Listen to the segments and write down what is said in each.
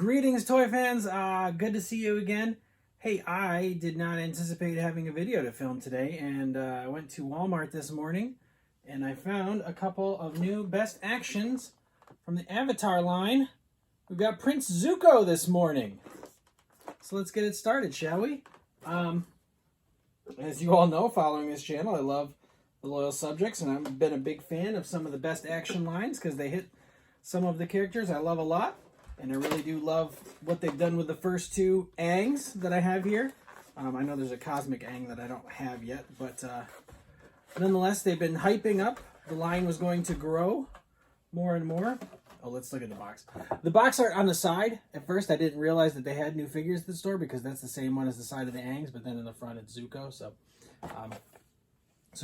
Greetings, toy fans. Good to see you again. Hey, I did not anticipate having a video to film today, and I went to Walmart this morning, and I found a couple of new best actions from the Avatar line. We've got Prince Zuko this morning. So let's get it started, shall we? As you all know, following this channel, I love the Loyal Subjects, and I've been a big fan of some of the best action lines because they hit some of the characters I love a lot. And I really do love what they've done with the first two Aangs that I have here. I know there's a Cosmic Aang that I don't have yet, but nonetheless, they've been hyping up. The line was going to grow more and more. Oh, let's look at the box. The box art on the side, at first I didn't realize that they had new figures at the store because that's the same one as the side of the Aangs, but then in the front it's Zuko. So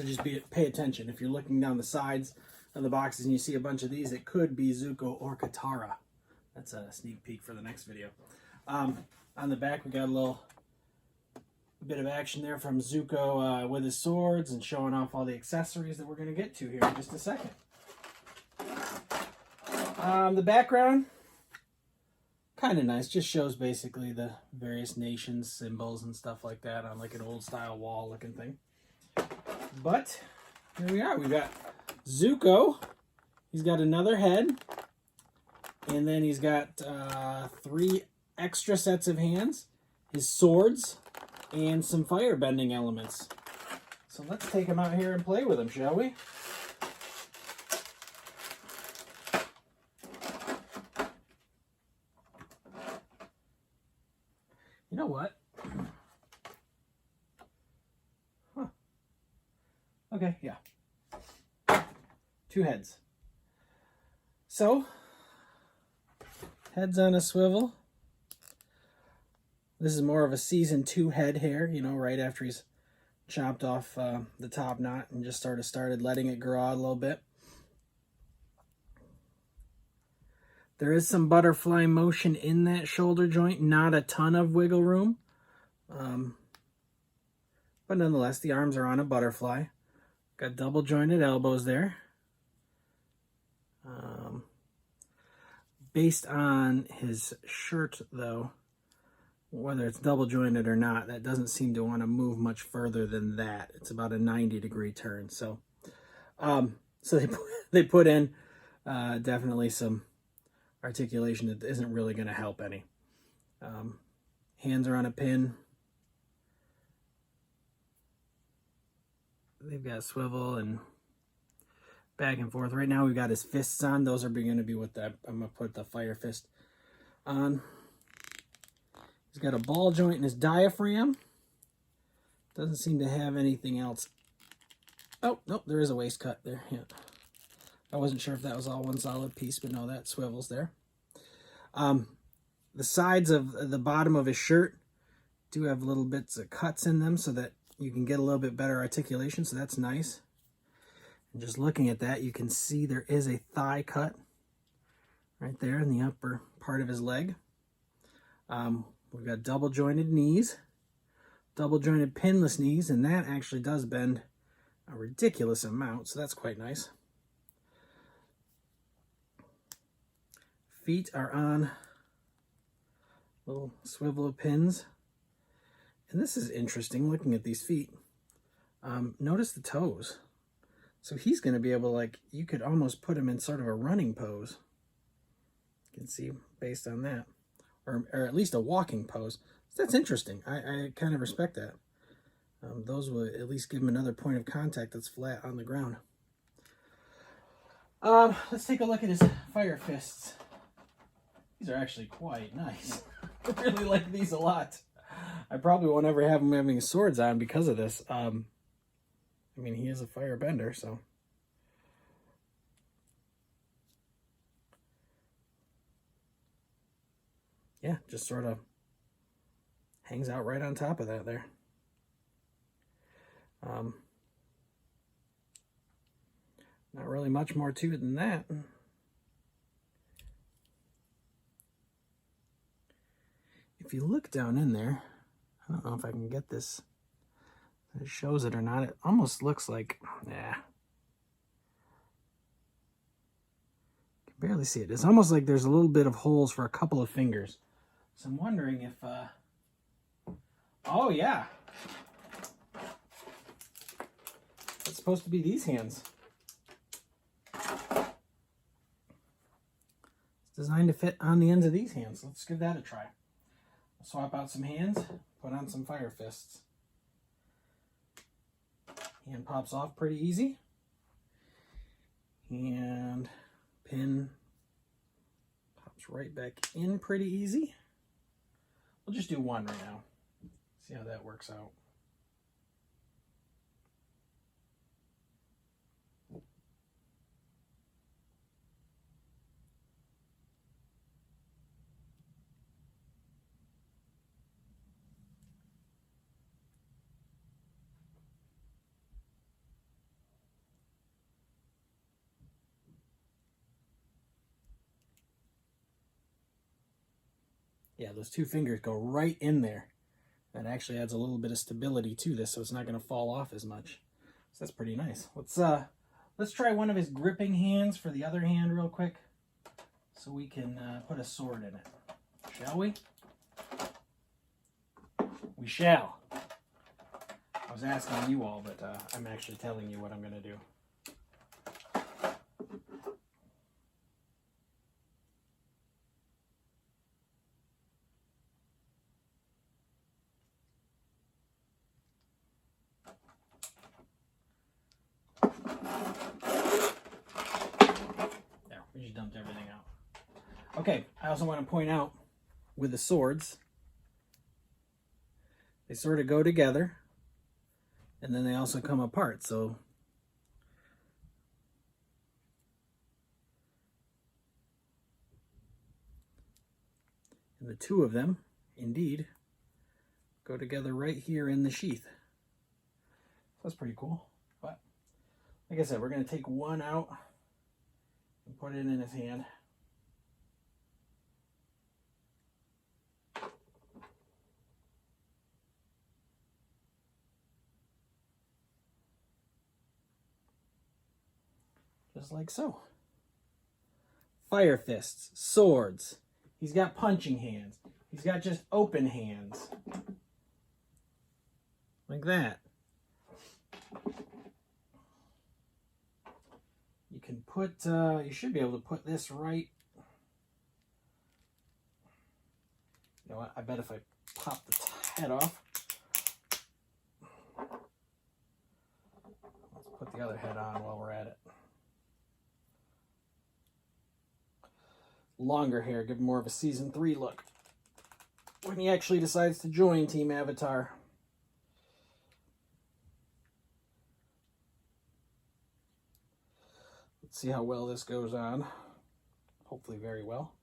just pay attention. If you're looking down the sides of the boxes and you see a bunch of these, it could be Zuko or Katara. That's a sneak peek for the next video. On the back, we got a little bit of action there from Zuko with his swords and showing off all the accessories that we're going to get to here in just a second. The background, kind of nice. Just shows basically the various nations, symbols, and stuff like that on like an old-style wall-looking thing. But here we are. We've got Zuko. He's got another head. And then he's got 3 extra sets of hands, his swords, and some fire-bending elements. So let's take him out here and play with him, shall we? You know what? Huh. Okay, yeah. 2 heads. So head's on a swivel. This is more of a season 2 head here, you know, right after he's chopped off the top knot and just sort of started letting it grow out a little bit. There is some butterfly motion in that shoulder joint, not a ton of wiggle room. But nonetheless, the arms are on a butterfly. Got double jointed elbows there. Based on his shirt, though, whether it's double jointed or not, that doesn't seem to want to move much further than that. It's about a 90-degree turn. So they put in definitely some articulation that isn't really going to help any. Hands are on a pin. They've got swivel and back and forth. Right now we've got his fists on. Those are going to be what I'm going to put the fire fist on. He's got a ball joint in his diaphragm. Doesn't seem to have anything else. Oh, nope, there is a waist cut there. Yeah. I wasn't sure if that was all one solid piece, but no, that swivels there. The sides of the bottom of his shirt do have little bits of cuts in them so that you can get a little bit better articulation, so that's nice. And just looking at that, you can see there is a thigh cut right there in the upper part of his leg. We've got double jointed knees, double jointed pinless knees, and that actually does bend a ridiculous amount, so that's quite nice. Feet are on little swivel of pins. And this is interesting, looking at these feet. Notice the toes. So he's going to be able to, like, you could almost put him in sort of a running pose. You can see based on that. Or at least a walking pose. So that's interesting. I kind of respect that. Those will at least give him another point of contact that's flat on the ground. Let's take a look at his fire fists. These are actually quite nice. I really like these a lot. I probably won't ever have him having his swords on because of this. I mean, he is a firebender, so. Yeah, just sort of hangs out right on top of that there. Not really much more to it than that. If you look down in there, I don't know if I can get this, it shows it or not. It almost looks like, yeah. barely see it. It's almost like there's a little bit of holes for a couple of fingers. So I'm wondering if, oh yeah. It's supposed to be these hands. It's designed to fit on the ends of these hands. Let's give that a try. Swap out some hands, put on some fire fists. Hand pops off pretty easy. And pin pops right back in pretty easy. We'll just do one right now. See how that works out. Yeah, those two fingers go right in there. That actually adds a little bit of stability to this, so it's not going to fall off as much. So that's pretty nice. Let's try one of his gripping hands for the other hand real quick, so we can put a sword in it. Shall we? We shall. I was asking you all, but I'm actually telling you what I'm going to do. There, we just dumped everything out. Okay, I also want to point out with the swords, they sort of go together, and then they also come apart. So and the two of them, indeed, go together right here in the sheath. So that's pretty cool. But like I said, we're going to take one out and put it in his hand. Just like so. Fire fists, swords. He's got punching hands. He's got just open hands. Like that. You can put, you should be able to put this right. You know what? I bet if I pop the head off. Let's put the other head on while we're at it. Longer hair, give him more of a season 3 look when he actually decides to join Team Avatar. Let's see how well this goes on. Hopefully very well.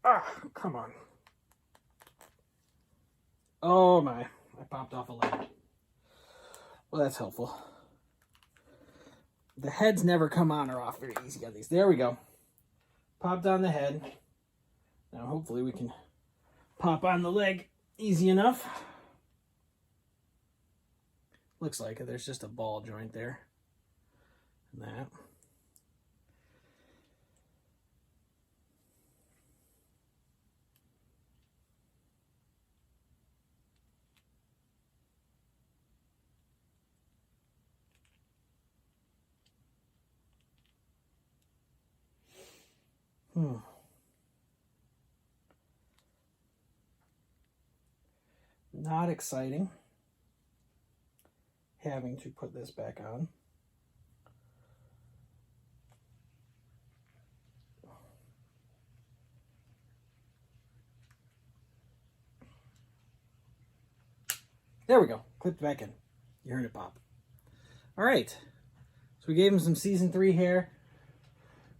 Ah, come on. Oh my, I popped off a leg. Well, that's helpful. The heads never come on or off very easy on these. There we go. Popped on the head. Now hopefully we can pop on the leg easy enough. Looks like it. There's just a ball joint there. And that. Not exciting having to put this back on. There we go. Clipped back in. You heard it pop. All right. So we gave him some season 3 hair.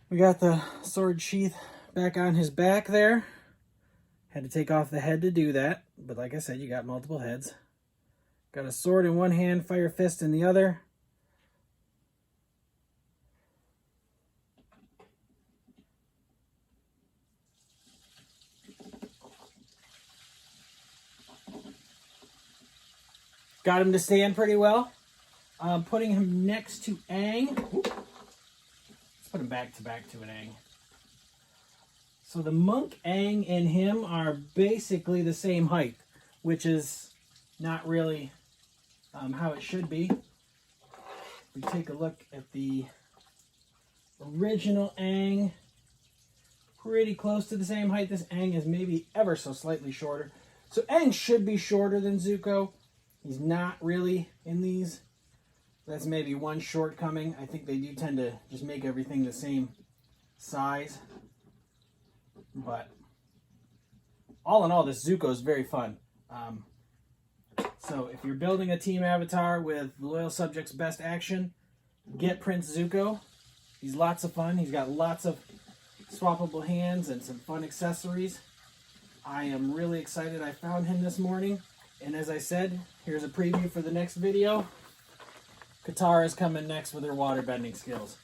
We got the sword sheath back on his back there. Had to take off the head to do that. But like I said, you got multiple heads. Got a sword in one hand, fire fist in the other. Got him to stand pretty well. Putting him next to Aang. Whoop. put him back to an Aang. So the monk, Aang, and him are basically the same height, which is not really how it should be. We take a look at the original Aang. Pretty close to the same height. This Aang is maybe ever so slightly shorter. So Aang should be shorter than Zuko. He's not really in these. That's maybe one shortcoming. I think they do tend to just make everything the same size. But all in all, this Zuko is very fun. So if you're building a team avatar with Loyal Subjects Best Action, get Prince Zuko. He's lots of fun. He's got lots of swappable hands and some fun accessories. I am really excited I found him this morning. And as I said, here's a preview for the next video. Katara is coming next with her waterbending skills.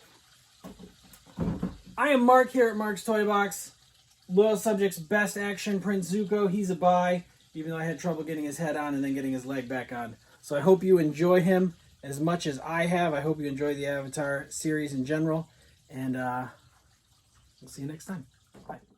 I am Mark here at Mark's Toy Box. Loyal Subjects Best Action, Prince Zuko. He's a buy, even though I had trouble getting his head on and then getting his leg back on. So I hope you enjoy him as much as I have. I hope you enjoy the Avatar series in general. And we'll see you next time. Bye.